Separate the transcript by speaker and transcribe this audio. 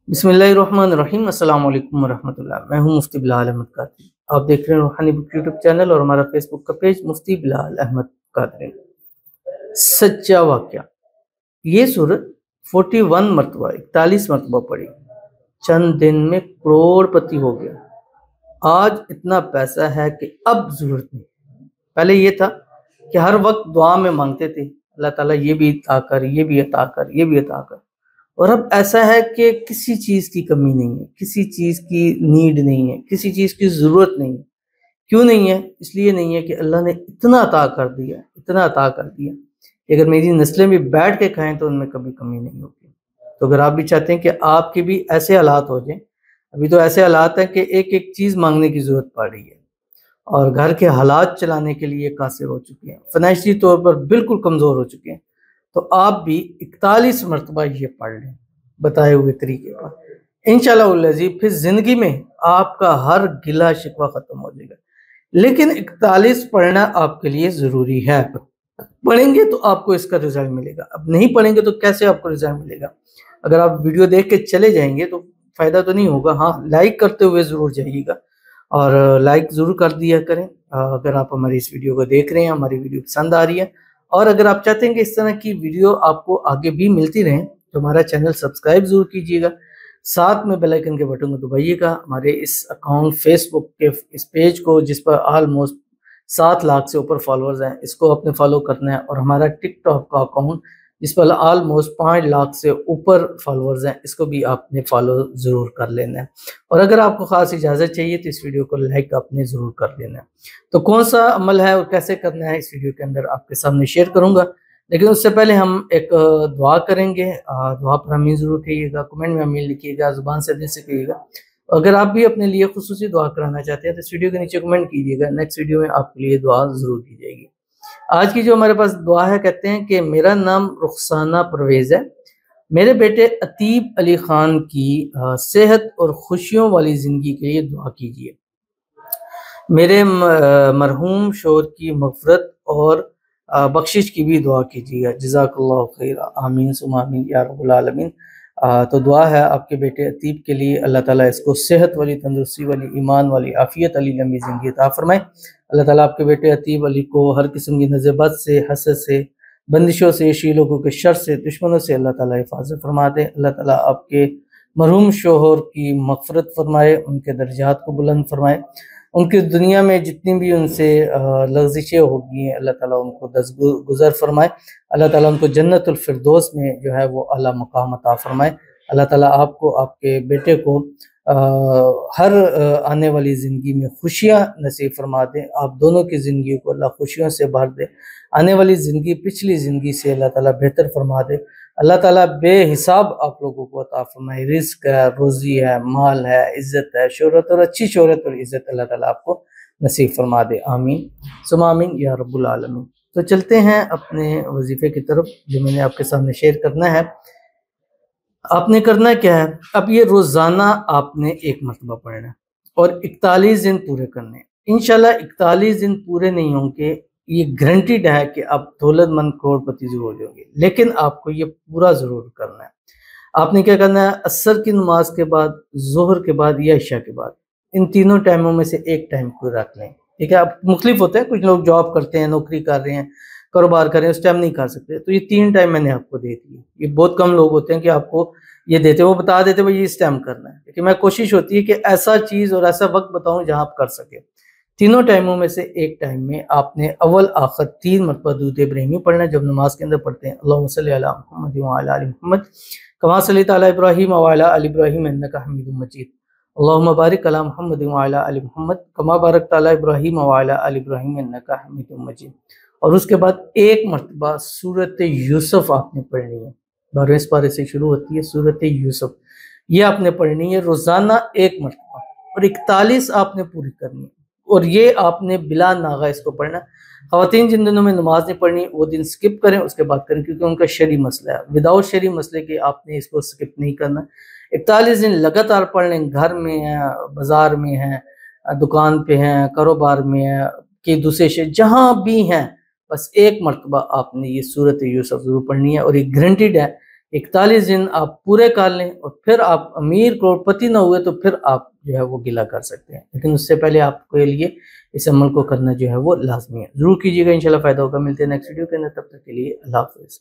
Speaker 1: बिस्मिल्लाहिर्रहमानिर्रहीम। अस्सलाम वालेकुम वरहमतुल्लाह। मैं हूं मुफ्ती बिलाल अहमद कादरी। आप देख रहे हैं रूहानी बुक यूट्यूब चैनल और हमारा फेसबुक का पेज मुफ्ती बिलाल अहमद कादरी। सच्चा वाक़या। ये सूरत 41 मरतबा 41 मरतबा पढ़ी, चंद दिन में करोड़पति हो गया। आज इतना पैसा है कि अब ज़रूरत नहीं। पहले ये था कि हर वक्त दुआ में मांगते थे, अल्लाह ताला ये भी अता कर, ये भी अता कर, ये भी अता कर। और अब ऐसा है कि किसी चीज़ की कमी नहीं है, किसी चीज़ की नीड नहीं है, किसी चीज़ की ज़रूरत नहीं है। क्यों नहीं है? इसलिए नहीं है कि अल्लाह ने इतना अता कर दिया, इतना अता कर दिया कि अगर मेरी नस्लें भी बैठ के खाएं तो उनमें कभी कमी नहीं होगी। तो अगर आप भी चाहते हैं कि आपके भी ऐसे हालात हो जाएं, अभी तो ऐसे हालात हैं कि एक एक चीज़ मांगने की ज़रूरत पड़ रही है और घर के हालात चलाने के लिए कासिर हो चुके हैं, फाइनेंशियली तौर पर बिल्कुल कमज़ोर हो चुके हैं, तो आप भी 41 मरतबा ये पढ़ लें बताए हुए तरीके पर। इंशाअल्लाह फिर ज़िंदगी में आपका हर गिला शिकवा ख़त्म हो जाएगा। लेकिन 41 पढ़ना आपके लिए ज़रूरी है। पढ़ेंगे तो आपको इसका रिज़ल्ट मिलेगा, अब नहीं पढ़ेंगे तो कैसे आपको रिज़ल्ट मिलेगा? अगर आप वीडियो देख के चले जाएंगे तो फ़ायदा तो नहीं होगा। हाँ, लाइक करते हुए ज़रूर जाइएगा और लाइक ज़रूर कर दिया करें अगर आप हमारी इस वीडियो को देख रहे हैं, हमारी वीडियो पसंद आ रही है। और अगर आप चाहते हैं कि इस तरह की वीडियो आपको आगे भी मिलती रहें तो हमारा चैनल सब्सक्राइब ज़रूर कीजिएगा, साथ में बेल आइकन के बटन को दबाइएगा। हमारे इस अकाउंट फेसबुक के इस पेज को, जिस पर ऑलमोस्ट 7 लाख से ऊपर फॉलोअर्स हैं, इसको आपने फॉलो करना है। और हमारा टिकटॉक का अकाउंट जिस पर ऑलमोस्ट 5 लाख से ऊपर फॉलोअर्स हैं, इसको भी आपने फॉलो ज़रूर कर लेना है। और अगर आपको ख़ास इजाज़त चाहिए तो इस वीडियो को लाइक आपने ज़रूर कर देना है। तो कौन सा अमल है और कैसे करना है इस वीडियो के अंदर आपके सामने शेयर करूँगा, लेकिन उससे पहले हम एक दुआ करेंगे। दुआ पर आमीन ज़रूर कहिएगा, कमेंट में आमीन लिखिएगा, ज़ुबान से दिल से कहिएगा। अगर आप भी अपने लिए खुसूसी दुआ कराना चाहते हैं तो इस वीडियो के नीचे कमेंट कीजिएगा, नेक्स्ट वीडियो में आपके लिए दुआ ज़रूर की जाएगी। आज की जो हमारे पास दुआ है, कहते हैं कि मेरा नाम रुखसाना परवेज़ है, मेरे बेटे अतीब अली ख़ान की सेहत और खुशियों वाली ज़िंदगी के लिए दुआ कीजिए। मेरे मरहूम शौहर की मग़फ़िरत और बख्शिश की भी दुआ कीजिएगा। जज़ाकल्लाहु खैरा, आमीन सुम्मा आमीन या रब्बुल आलमीन। तो दुआ है आपके बेटे अतीब के लिए, अल्लाह ताला इसको सेहत वाली, तंदुरुस्ती वाली, ईमान वाली, आफ़ियत वाली लंबी ज़िंदगी अता फ़रमाए। अल्लाह ताला आपके बेटे अतीब अली को हर किस्म की नज़र-बद से, हसद से, बंदिशों से, शी लोगों के शर से, दुश्मनों से अल्लाह ताला हिफ़ाज़त फ़रमा दे। अल्लाह ताला आपके मरहूम शौहर की मग़फ़िरत फ़रमाए, उनके दर्जात को बुलंद फ़रमाए, उनकी दुनिया में जितनी भी उनसे लग़ज़िशें होगी अल्लाह ताला उनको दरगुज़र फ़रमाए। अल्लाह ताला उनको जन्नतुल फ़िरदौस में जो है वो आला मक़ाम अता फ़रमाए। अल्लाह ताला आपको, आपके बेटे को हर आने वाली ज़िंदगी में खुशियाँ नसीब फ़रमा दे। आप दोनों की ज़िंदगी को अल्लाह खुशियों से भर दे। आने वाली ज़िंदगी पिछली ज़िंदगी से अल्लाह ताला बेहतर फ़रमा दे। अल्लाह ताला बेहिसाब आप लोगों को अता फ़रमाए। रिज़्क़ है, रोज़ी है, माल है, इज़्ज़त है, शोहरत और अच्छी शोहरत और इज़्ज़त अल्लाह ताला आपको नसीब फ़रमा दे। आमीन सुम्मा आमीन या रब्बुल आलमीन। तो चलते हैं अपने वजीफ़े की तरफ, जो मैंने आपके सामने शेयर करना है। आपने करना क्या है, अब ये रोज़ाना आपने 1 मरतबा पढ़ना है और 41 दिन पूरे करने हैं। इंशाल्लाह 41 दिन पूरे नहीं होंगे, ये गारंटीड है कि आप दौलतमंद करोड़पति ज़रूर हो जाओगे, लेकिन आपको ये पूरा ज़रूर करना है। आपने क्या करना है, असर की नमाज के बाद, ज़ोहर के बाद या इशा के बाद, इन तीनों टाइमों में से एक टाइम को रख लें। ठीक है, अब मुख्तलिफ होते हैं, कुछ लोग जॉब करते हैं, नौकरी कर रहे हैं, कारोबार कर रहे हैं, उस टाइम नहीं कर सकते, तो ये 3 टाइम मैंने आपको दे दिए। ये बहुत कम लोग होते हैं कि आपको ये देते हैं, वो बता देते हैं भाई इस टाइम करना है, लेकिन मैं कोशिश होती है कि ऐसा चीज़ और ऐसा वक्त बताऊं जहां आप कर सके। तीनों टाइमों में से एक टाइम में आपने अव्वल आखिर 3 मरतबा दुरूद इब्राहिमी पढ़ना है। जब नमाज के अंदर पढ़ते हैं, अल्लाहुम्मा सल्ली अला मुहम्मद व अला आलि मुहम्मद कमा सल्लैता अला इब्राहीम व अला आलि इब्राहीम इन्नका हमीदुम मजीद। अल्लाहुम्मा बारिक अला मुहम्मद व अला आलि मुहम्मद कमा बारकता अला इब्राहीम व अला आलि इब्राहीम इन्नका हमीदुम मजीद। और उसके बाद 1 मरतबा सूरत यूसुफ आपने पढ़नी है। 12वें पारे से शुरू होती है सूरत यूसुफ, ये आपने पढ़नी है रोज़ाना 1 मरतबा और 41 आपने पूरी करनी है। और ये आपने बिला नागा इसको पढ़ना। ख़वातीन जिन दिनों में नमाज नहीं पढ़नी वो दिन स्किप करें, उसके बाद करें, क्योंकि उनका शरई मसला है। विदाउट शरई मसले के आपने इसको स्किप नहीं करना। 41 दिन लगातार पढ़ लें, घर में है, बाज़ार में है, दुकान पे हैं, कारोबार में है, कि दूसरे शहर जहाँ भी हैं, बस 1 मरतबा आपने ये सूरत यूसुफ ज़रूर पढ़नी है। और ये गारंटीड है 41 दिन آپ پورے کر لیں اور پھر آپ امیر کروڑپتی نہ ہوئے تو پھر آپ جو ہے وہ گلہ کر سکتے ہیں، لیکن اس سے پہلے آپ کے لیے اس عمل کو کرنا جو ہے وہ لازمی ہے۔ ضرور کیجیے گا، انشاءاللہ فائدہ ہوگا۔ ملتے ہیں نیکسٹ ویڈیو کے اندر، تب تک کے لیے اللہ حافظ۔